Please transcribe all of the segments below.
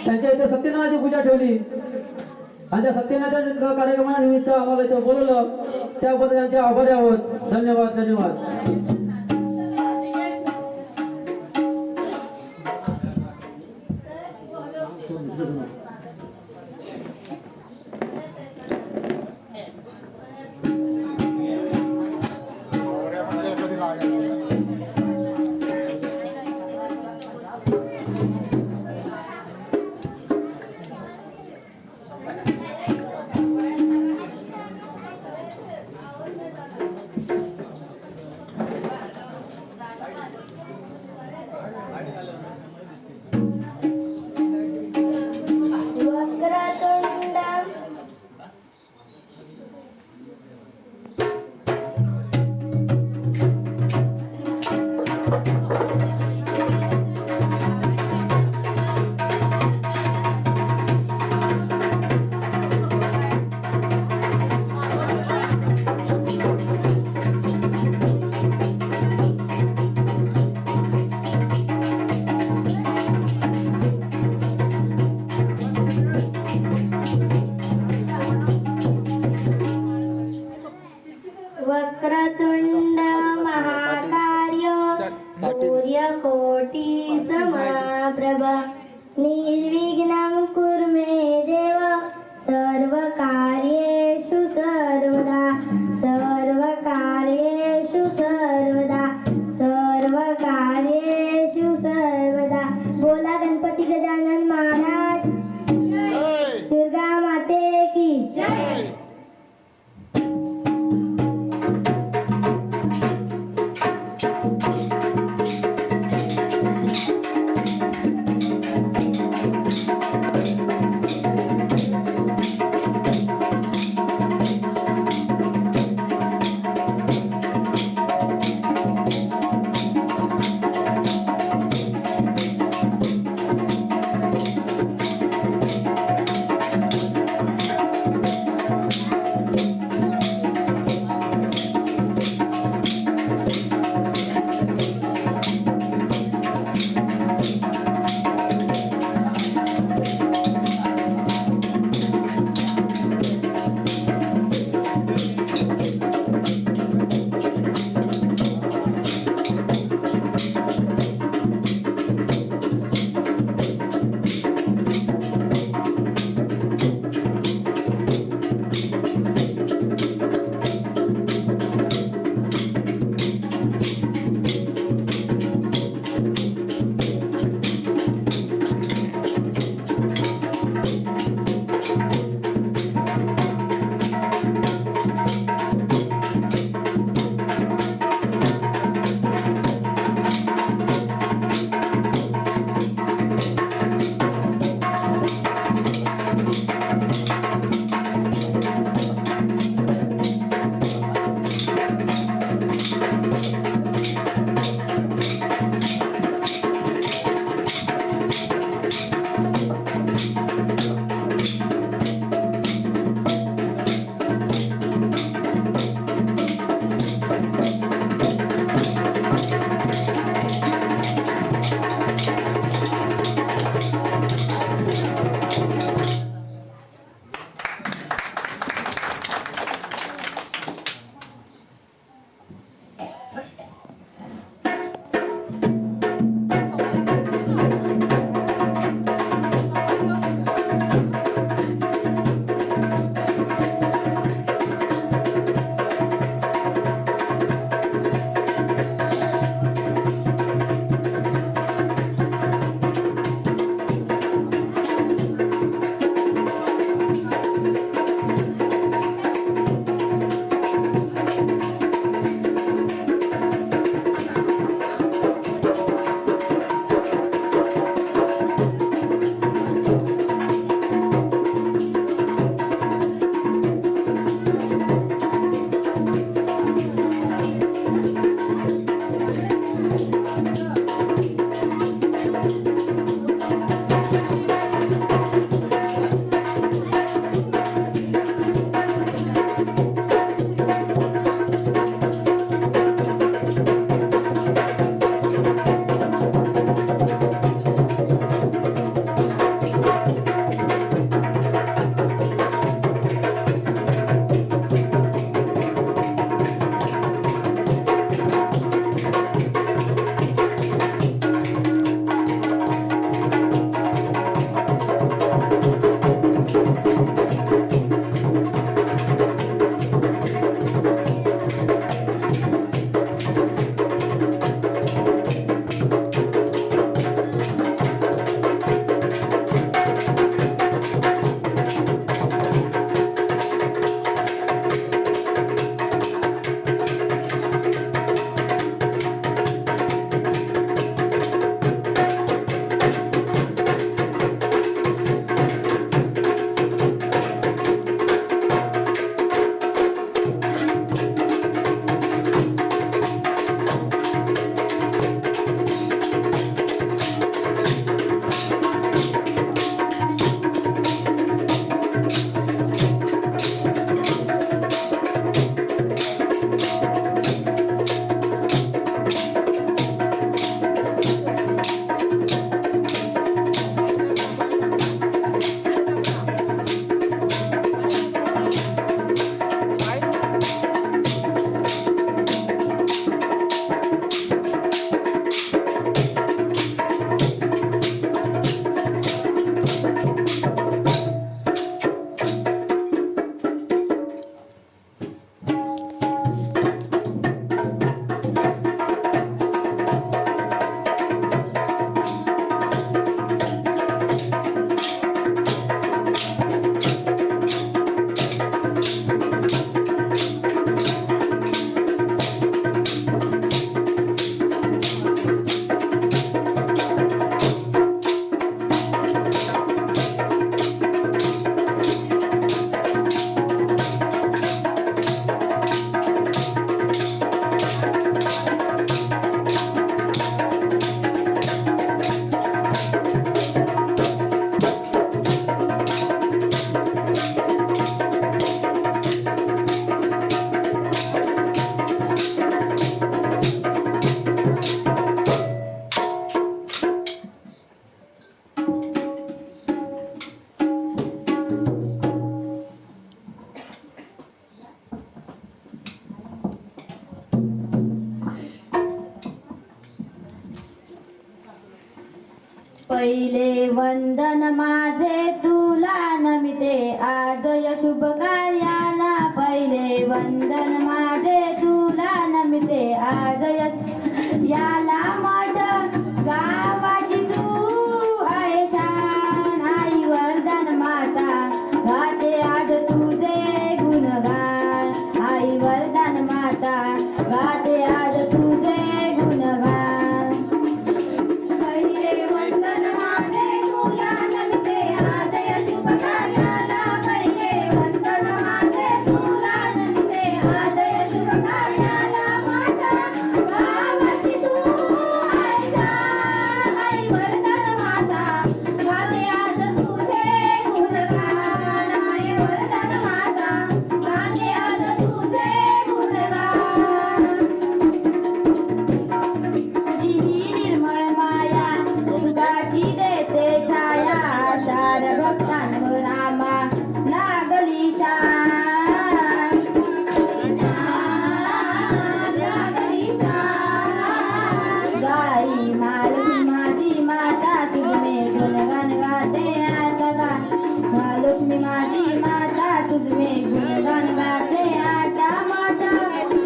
त्यांच्या इथे सत्यनारायणाची पूजा ठेवली आणि त्या सत्यनारायणाच्या कार्यक्रमानिमित्त आम्हाला इथं बोलवलं, त्याबद्दल त्यांचे आभारी आहोत. धन्यवाद धन्यवाद. वक्रतुंड महाकार्य सूर्यकोटि समप्रभ निर्विघ्नं कुरु मे देव सर्वकार्येषु सर्वदा सर्वकार्येषु सर्वदा सर्वकार्येषु सर्वदा. बोला गणपती गजानन महाराज दुर्गा माते की जय. पहिले वंदन माझे तुला नमिते आजय शुभ कार्याला पहिले वंदन माझे तुला नमिते आजय याला मठ गावाची तू आहे शान आई वरदान माता गाते आज तुझे गुणगान आई वरदान माता गाते आज तुझे गुणगान पहिले वंदन माझे तुला नमिते आजय शुभ कार्याला पहिले वंदन माझे तुला नमिते आजय शुभ कार्याला माता गावाची तू आहे शान आई वरदान माता गाते आज तुझे गुणगान आई वरदान माता गाते आज तुझे गुणगान ही निर्मळ माया सुखाची देते छाया आषाढ भक्तांवर रामा लागली शान लागली शान गाई मालवी माझी माता तुझमे गुणगान गाते आता गा महालक्ष्मी माझी माता तुझमे गुणगान गाते आता माता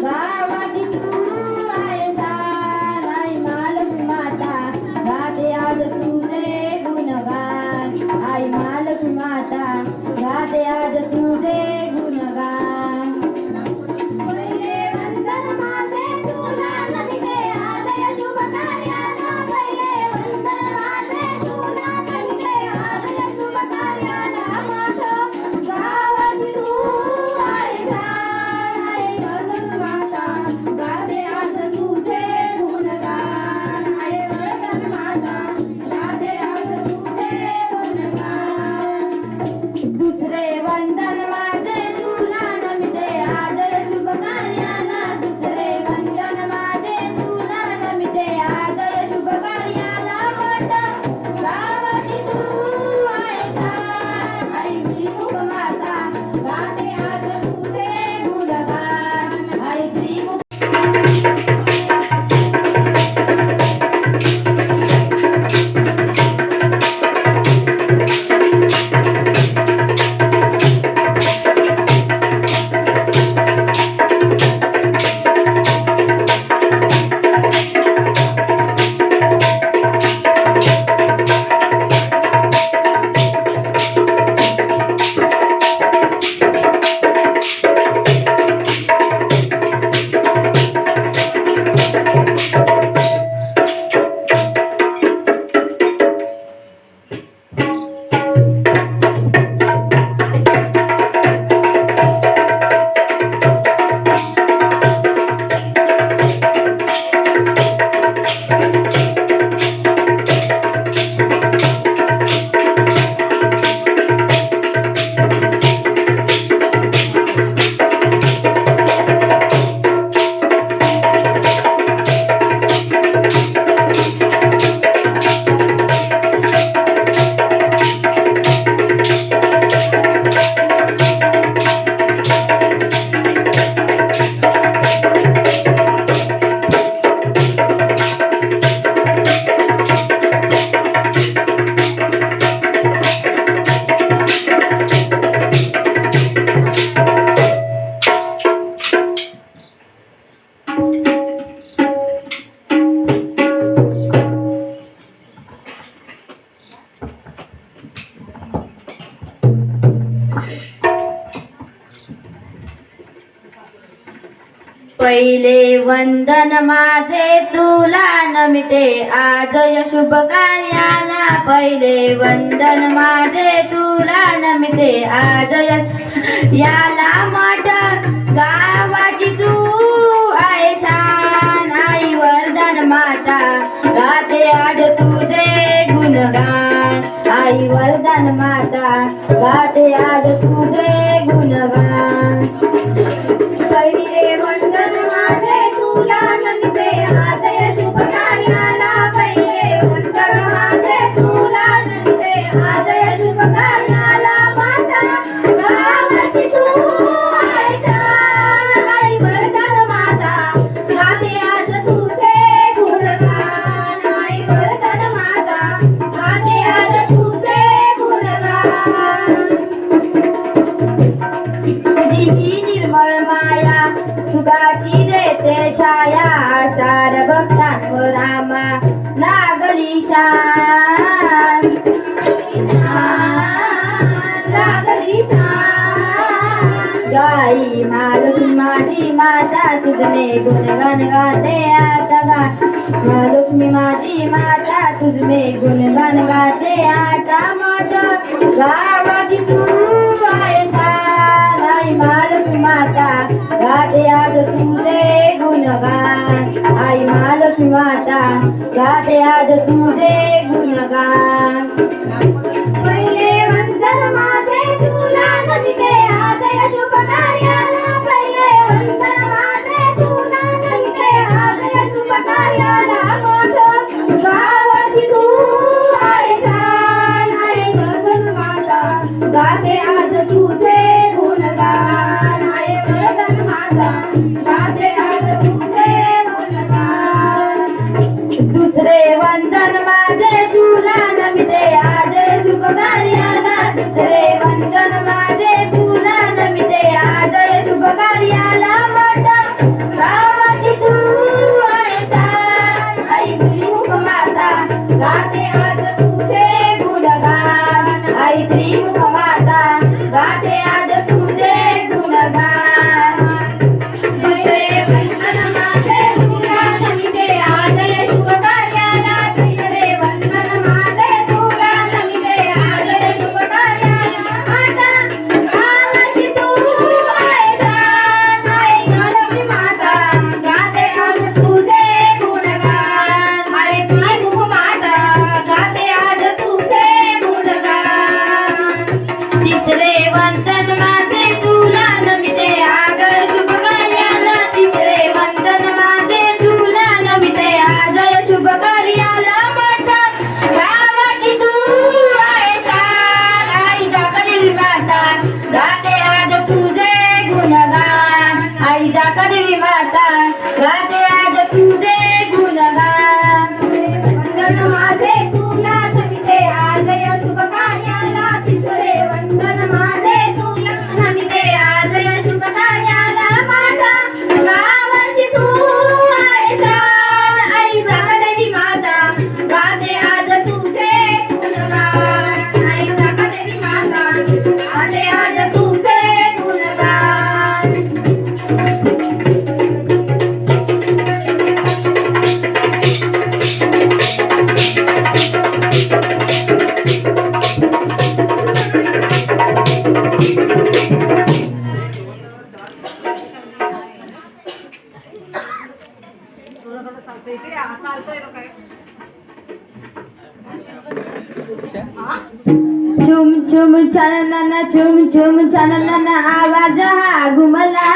गावाची तू आहे शान आई महालक्ष्मी माता गाते आज तुझे गुणगान आई महालक्ष्मी माता गाते आज तुझे गुणगान पहिले वंदन माझे तुला नमिते आजय शुभ कार्याला पहिले वंदन माझे तुला नमिते आजय शुभ कार्याला माता गावाची तू आहे शान आई वरदान माता गाते आज तुझे गुणगान आई वरदान माता गाते आज तुझे गुणगान दुसरे वंदन माझे तुला नमिते आजय शुभ कार्याला दुसरे वंदन माझे तुला नमिते आजय शुभ कार्याला माता गावाची तू आहे शान आई त्रिमुख माता गाते आज तुझे गुणगान आई त्रिमुख पहिले वंदन माझे तुला नमिते आजय शुभ कार्याला पहिले वंदन माझे तुला नमिते आजय याला मठ गावाची तू आहे शान आई वरदान माता गाते आज तुझे गुणगान आई वरदान माता गाते आज तुझे गुणगान पहिले वंदन माझे तुला नमिते आजय शुभ कार्याला पहिले वंदन माझे तुला नमिते आजय शुभ कार्याला माता गावाची तू आहे शान आई वरदान माता गाते आज तुझे गुणगान आई वरदान माता लागली गाई महालक्ष्मी माझी माता तुझमे गुणगान गाते आता गा महालक्ष्मी माझी माता तुझमे गुणगान गाते आता मोठ गावाची तू आहे छान आई महालक्ष्मी माता गाते आज तुझे गुणगान आई महालक्ष्मी माता गाते आज तुझे गुणगान पहिले वंदन माझे तुला नमिते आजय शुभ कार्याला पहिले वंदन माझे तुला नमिते आजय शुभ कार्याला मोठं गावाची तू आहे छान आहे गगन माता गाते आज तुझे गुणगान आहे गगन माता गाते आज तुझे गुणगान दुसरे वंदन माझे तुला नमिते आज शुभ कार्याला दुसरे वंदन माझे तुला नमिते आज शुभ कार्याला मोठा गावाची तू आहे छान आई त्रिमुख माता गाते आज तुझे गुणगान आई त्रिमुख माता गाते आज तुझे गुणगान दुसरे वंदन माझे तुला नमिते आज शुभ कार्याला दुसरे वंदन माझे तुला नमिते आज शुभ कार्याला आता गावाची तू आहे छान आई महालक्ष्मी माता गाते आज तुझे गुणगान आई त्रिमुख माता गाते आज तुझे गुणगान तिसरे वंदन माझे तुला नमिते आज शुभ कार्याला तिसरे वंदन माझे तुला नमिते आज शुभ कार्याला मोठा गावाची तू आहे छान आई जाकदेवी माता गाते आज तुझे गुणगान आई जाकदेवी माता गाते आज तुझे गुणगान वंदन माझे तुला नमिते आज शुभ कार्याला तिसरे वंदन माझे तुला नमिते आज शुभ कार्याला माझा गावाची तू आहे छान आई जाकदेवी माता गाते आज तुझे गुणगान आई जाकदेवी माता गाते आज तुझे गुणगान चुम चुम छानना चुम चुम छानना आवाज हा घुमला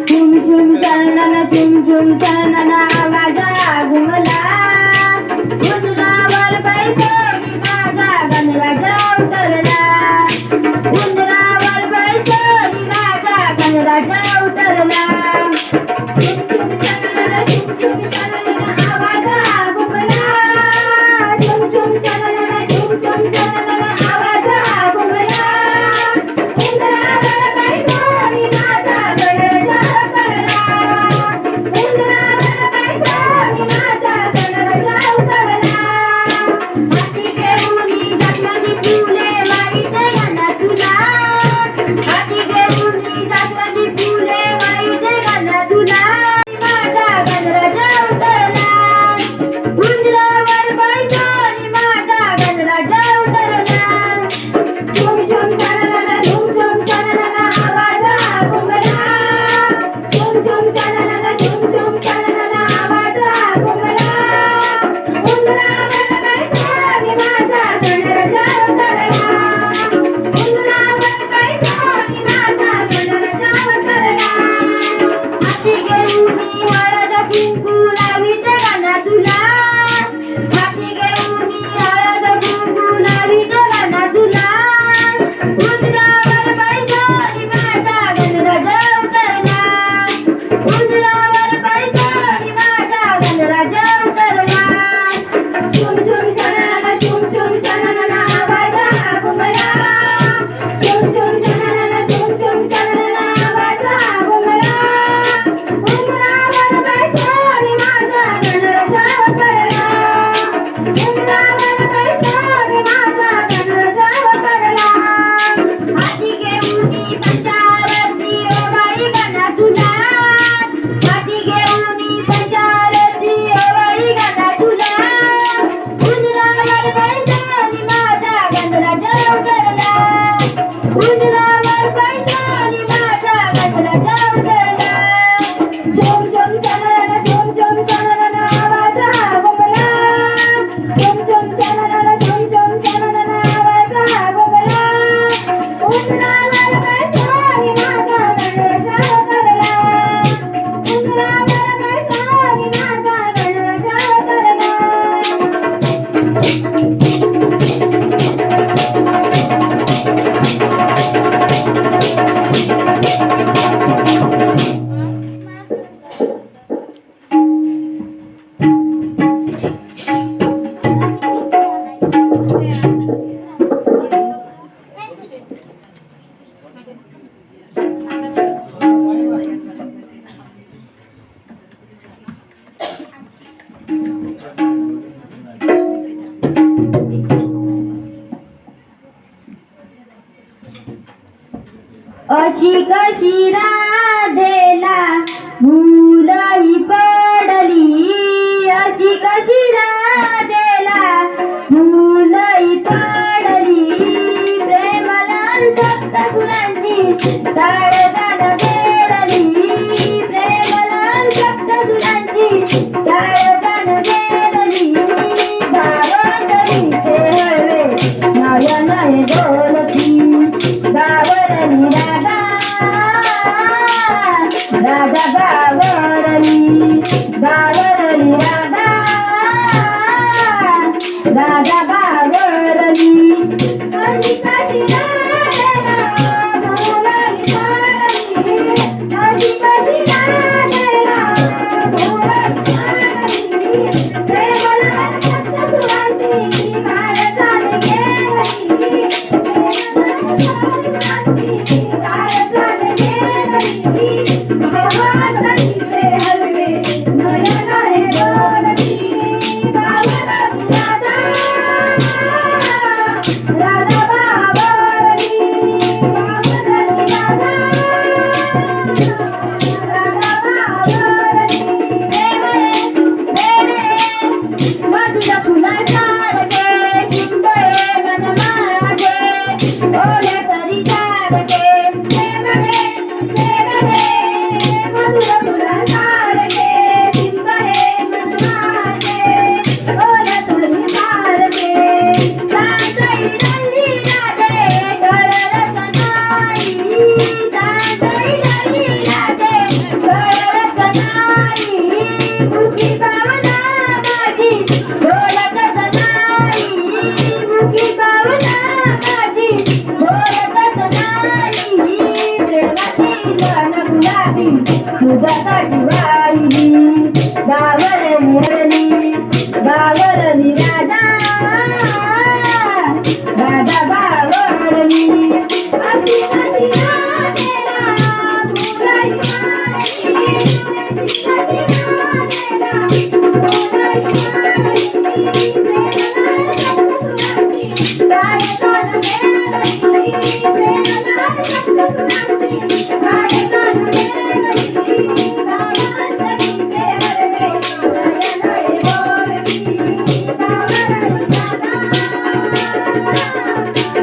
चुम चुम छानना चुम चुम छानना आवाज हा घुमला उंदरावर बैसोनी माझा गणराजा उतरला उंदरावर बैसोनी माझा गणराजा उतरला चुम चुम छानना आवाज हा घुमला चुम चुम छानना चुम चुम छानना आवाज हा घुमला उंदरावर बैसोनी माझा गणराजा उतरला उंदरावर बैसोनी माझा गणराजा उतरला हाती घेऊनी जगमगी फुले वाईते गाणं तुला अशी कशी राधेला भूलही पडली, अशी कशी राधेला भूलही पडली, प्रेमला सप्त गुणांची ताळगान गेरली, प्रेमला सप्त गुणांची ताळगान गेरली, गावंडलीचे हळवे नयन हे बोलती, गावरली राधा राधा गावरली, गावरली राधा राधा गावरली, कशी कशी राधेला भूलही पडली, कशी कशी राधेला भूलही पडली, प्रेमला सप्त सुरांची ताळगान गेरली, गावंडलीचे हळवे नयन हे बोलती, गावरली राधा राधा गावरली, गावरली राधा राधा गावरली, मधुर फुलासारखे चिंबळे मन माझे, ओल्या सरी सारखे मधुर फुलासारखे चिंबळे मन माझे, ओल्या सरी सारखे, सासई रली राधे कळलंच नाही, सासई रली राधे कळलंच नाही, मुखी भावना माझी बोलतच नाही, मुखी भावना माझी बोलतच नाही, प्रेमाची जण गुलाबी तुझ्यासाठी वाहिली, गावरली गावरली राधा राधा गावरली, अशी कशी राधेला भूलही पडली, कशी राधेला भूलही पडली, ताळगान गेरली, प्रेमला सप्त सुरांची ताळगान गेरली, गावंडलीचे हळवे नयन हे बोलती, गावरली राधा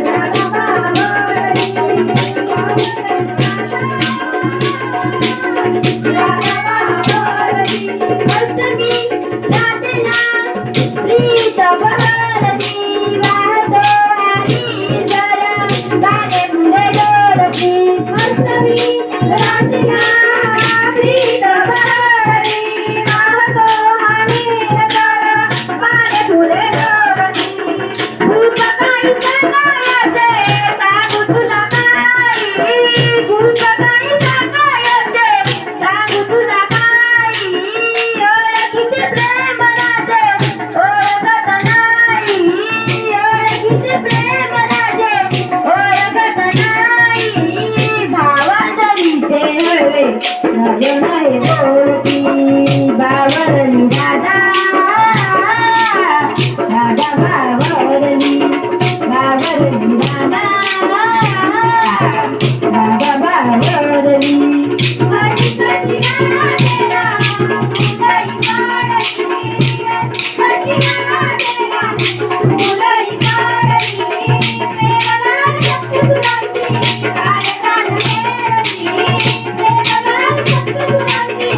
राधा गावरली, गावरली राधा गावरली, अष्टमी राधेला प्रीत बहरली, वाहतो हरी जरा गाणे फुले डोलती, अष्टमी राधेला प्रीत बहरली, वाहतो हरी जरा गाणे फुले डोलती, खूप काही सांगायचे सांगू तुला काही, खूप काही सांगायचे सांगू तुला काही, ओळखीचे प्रेम राधे ओळखत नाही, ओळखीचे प्रेम राधे ओळखत नाही, भावांडलीचे हळवे नयन हे बोलती, गावरली राधा राधा गावरली, गावरली राधा राधा गावरली, अशी कशी राधेला भूलही पडली, कशी राधेला भूलही पडली, प्रेमला सप्त सुरांची ताळगान गेरली, प्रेमला सप्त सुरांची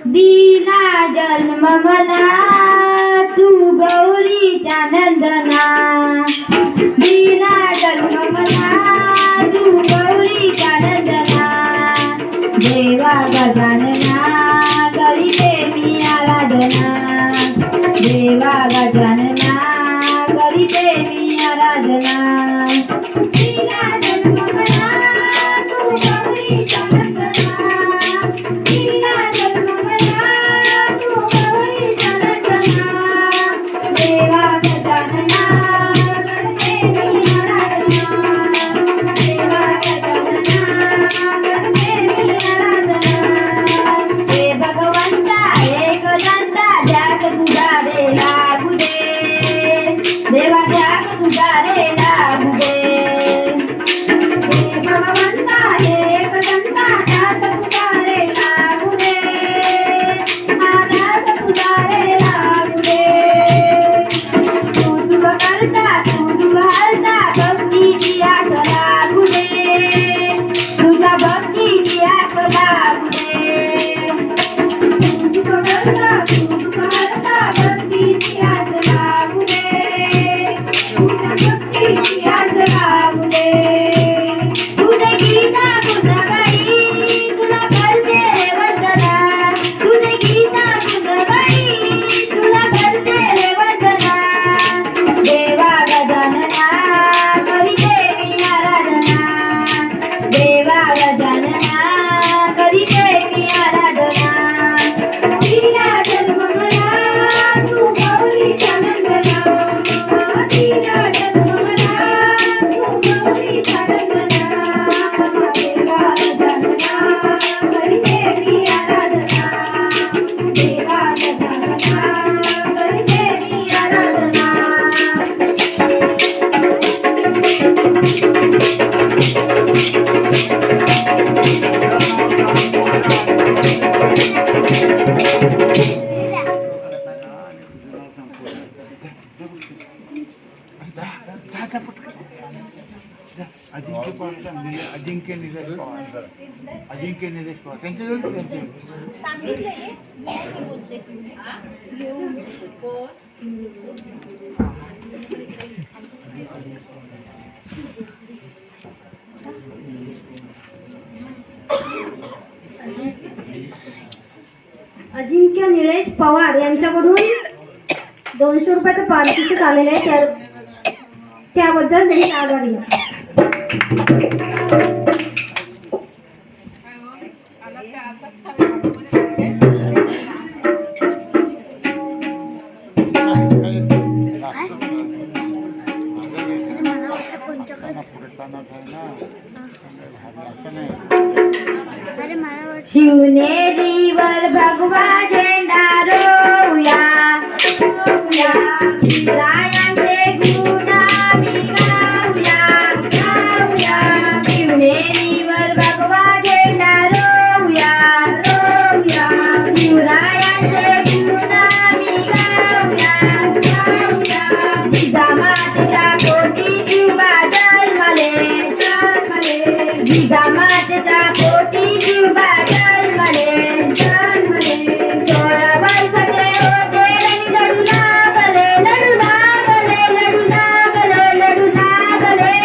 दिला जन्म मला तू गौरीच्या नंदना, दिला जन्म मला तू गौरीच्या नंदना, देवा गजानना करीते मी आराधना, देवा गजानना करीते मी आराधना. दिला जन्म मला तू गौरीच्या नंदना, दिला जन्म मला तू गौरीच्या नंदना, देवा गजानना करते मी आराधना, देवा गजानना करते मी आराधना. हे भगवंता एक दंता ज्यात तुझा रे लागू दे, देवा ज्यात तुझा रे लागू दे. हे भगवंता एक दंता ज्यात तुझा रे लागू दे, ज्यात तुझा रे लागू दे. तू तुझ करता तू तुझ हलता भक्तीची आस लागू दे, तुझ्या भक्तीची आस लागू दे. तू तुझ करता तू तुझ हलता भक्तीची आस लागू दे, तुझ्या भक्तीची आस लागू दे. तुझे गीता तुझा गाई तुला करते रे वंदना, तुझे गीता तुझा गाई तुला करते रे वंदना, देवा गजानना करीते मी आराधना, देवा गजानना करीते मी आराधना. दिला जन्म मला तू गौरीच्या नंदना, दिला जन्म मला तू गौरीच्या नंदना, देवा गजानना करीते मी आराधना, देवा गजानना करीते मी आराधना. अजिंक्य पवार चांगले, अजिंक्य निलेश पवार, अजिंक्य निलेश पवार त्यांच्याजवळ त्यांचे अजिंक्य निलेश पवार यांच्याकडून 200 रुपयाचं पारितोषिक आलेलं आहे, त्याबद्दल त्यांनी आभारी आहे. शिवनेरीवर भगवा झेंडा रोवूया, रोवूया. रायांचे गुण आम्ही गाऊया, गाऊया. शिवनेरीवर भगवा झेंडा रोवूया, रोवूया. शिवरायांचे गुण आम्ही गाऊया, गाऊया. जिजामातेच्या पोटी जीवा जन्मले, जन्मले. जिजामातेच्या पोटी जीवा जन्मले, जन्मले. 16 वर्षाचे होते आणि लढू लागले, लढू लागले, लढू लागले, लढू लागले.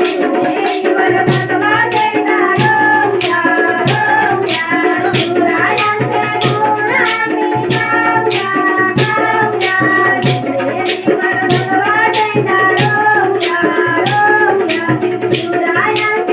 शिवनेरीवर भगवा झेंडा रोवूया, रोवूया. शिवरायांचे गुण आम्ही गाऊया, गाऊया. शिवनेरीवर भगवा झेंडा रोवूया, रोवूया. शिवरायांचे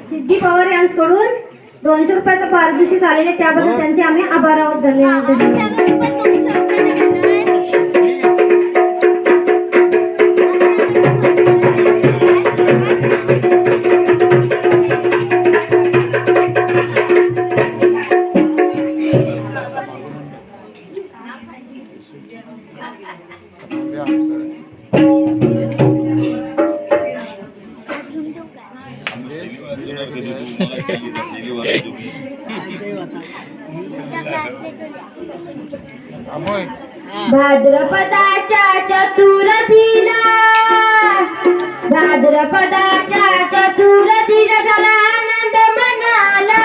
सिद्धी पवार यांच्याकडून 200 रुपयाचं पारितोषिक आलेले त्याबद्दल त्यांचे आम्ही आभार आहोत. धन्यवाद. अमोय भाद्रपदाच्या चतुर्थीला झाला आनंद मनाला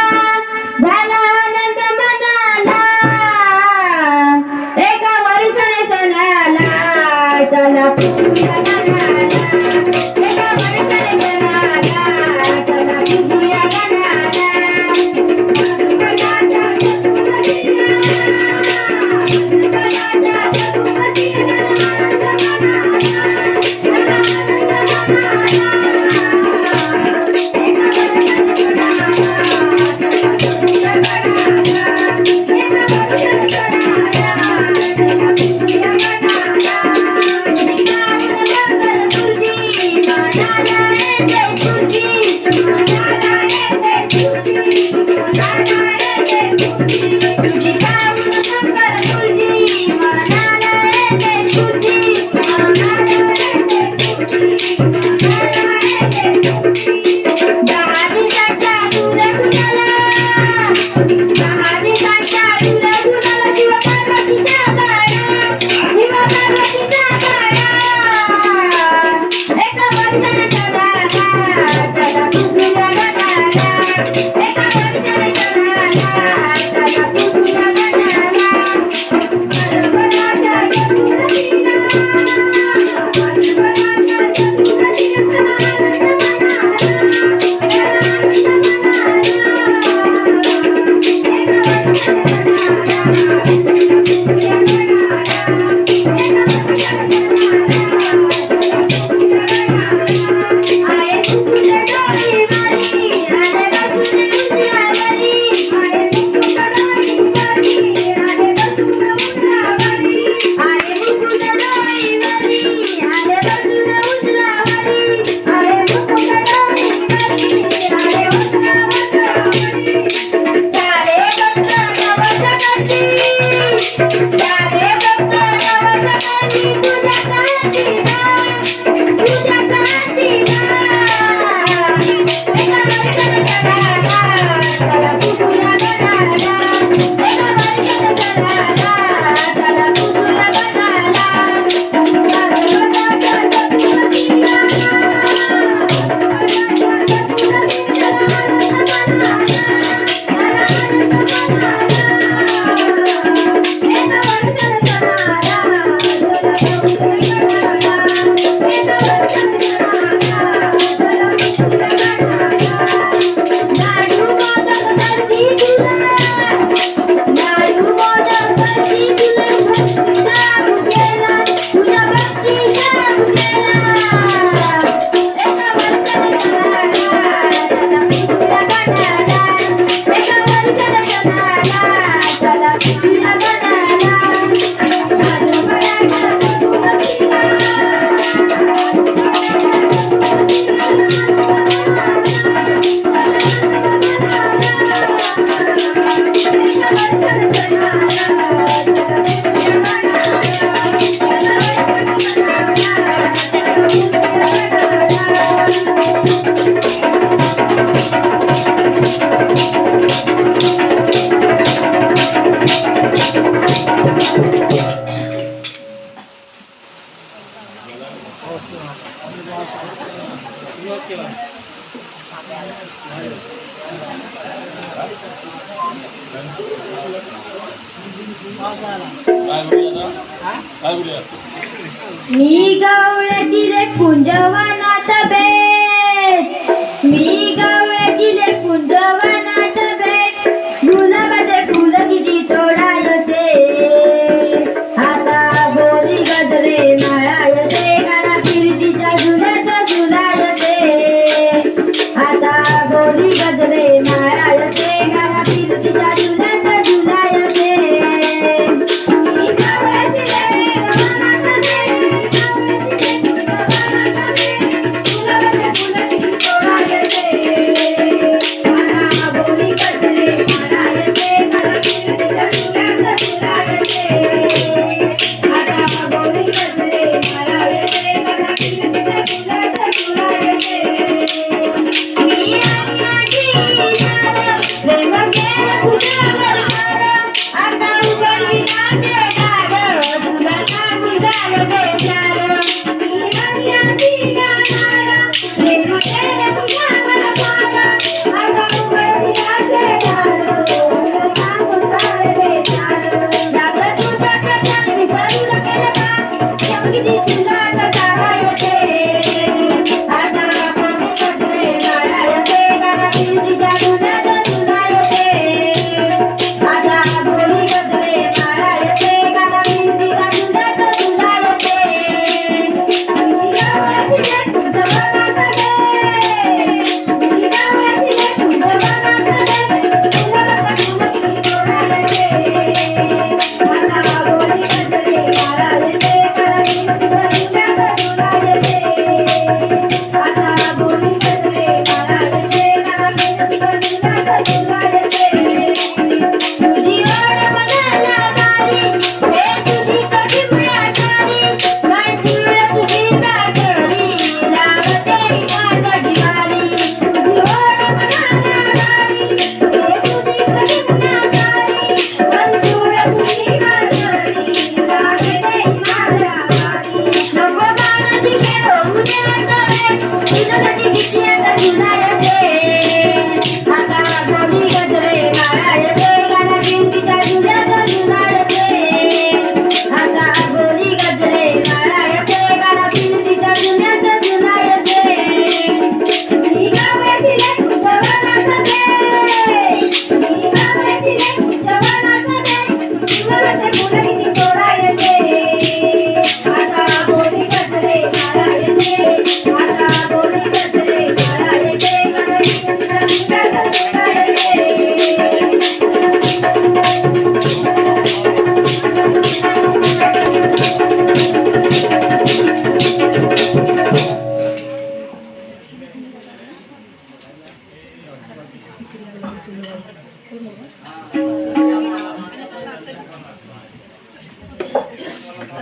एका वर्षाने सणाला चला पूजा गणाला एका वर्षाने सणाला चला पूजा गणाला भाद्रपदाच्या मी गवळ्याची रे कुंजवनात बेट, मी गवळ्याची रे कुंजवनात बेट.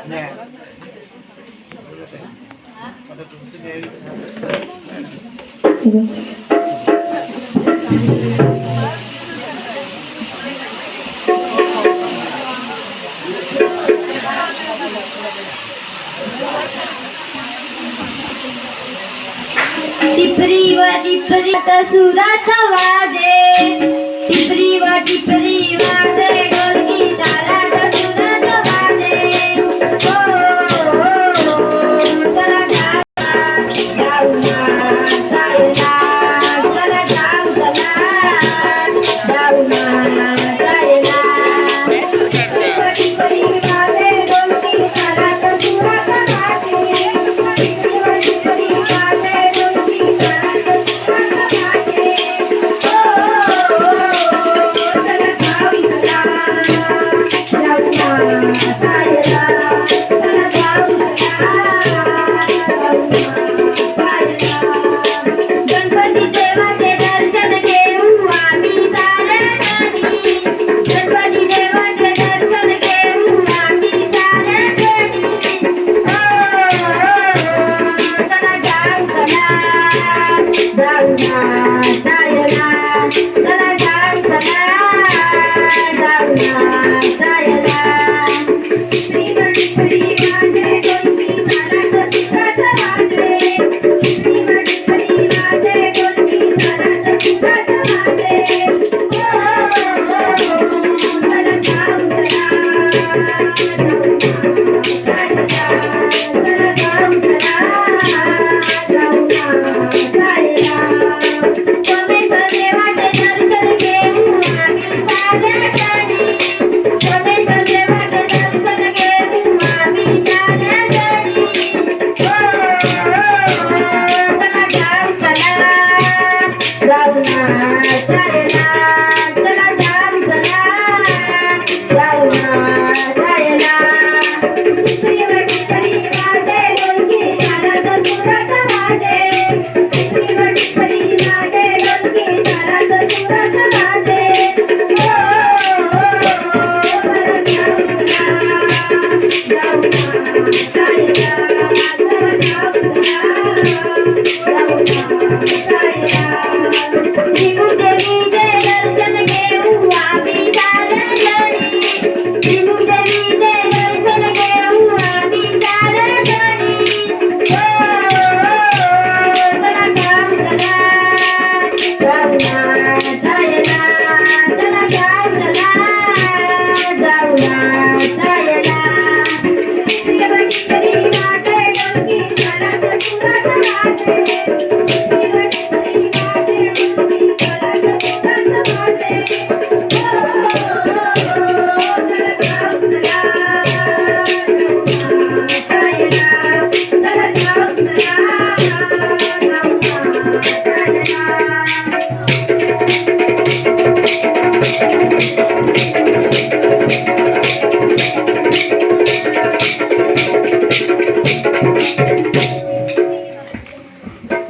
नाही. आता तुमचं द्यावी. टिपरी व टिपरी सुरात वाजे टिपरी व टिपरी वाजे ढोलकी तालात सुरात वाजे ओ चला जाऊ ना जायला चला जाऊ ना जायला टिपरी वाजे ढोलकी तालात सुरात वाजे टिपरी वाजे ढोलकी तालात सुरात वाजे गणपती देवाचे दर्शन घेऊ आम्ही साऱ्यांनी गणपती देवाचे दर्शन घेऊ आम्ही साऱ्यांनी चला जाऊ ना जायला चला जाऊ ना जायला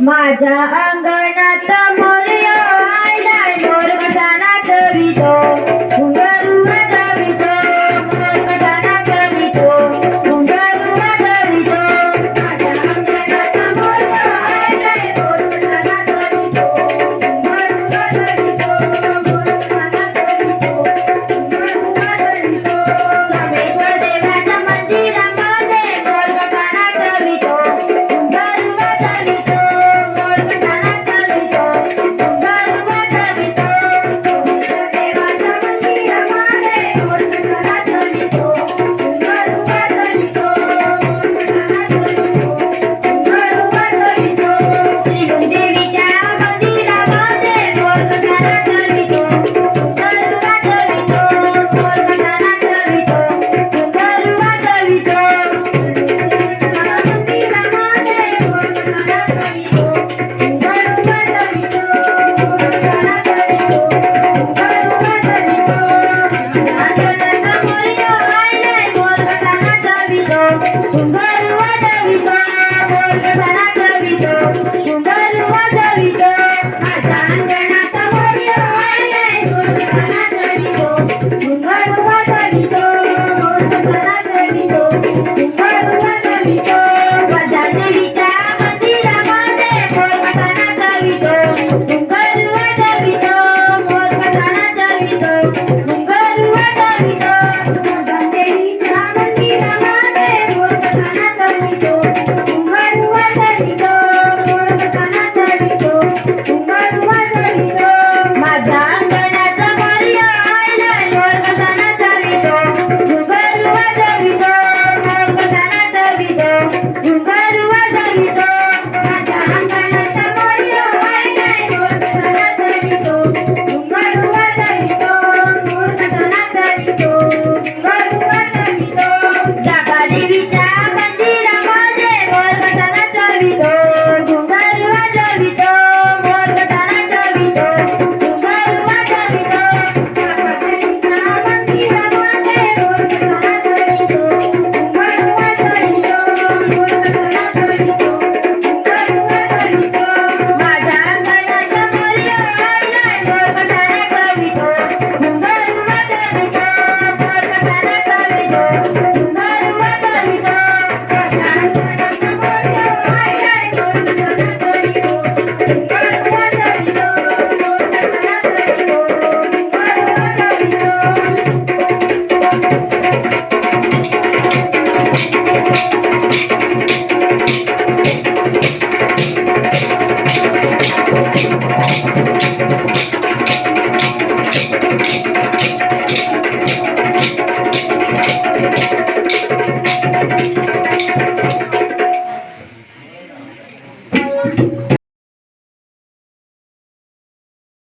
माझ्या अंगणात मोरयो आलाय मोर कशाना कवितो घुंगरू वाजवितो मोर कशाना कवितो घुंगरू वाजवितो माझ्या अंगणात मोरयो आलाय मोर कशाना कवितो घुंगरू वाजवितो मोर कशाना कवितो घुंगरू वाजवितो सोमेश्वर देवाच्या मंदिरामध्ये मोर कशाना कवितो घुंगरू वाजवितो देवीच्या मंदिरामध्ये मोर कशाला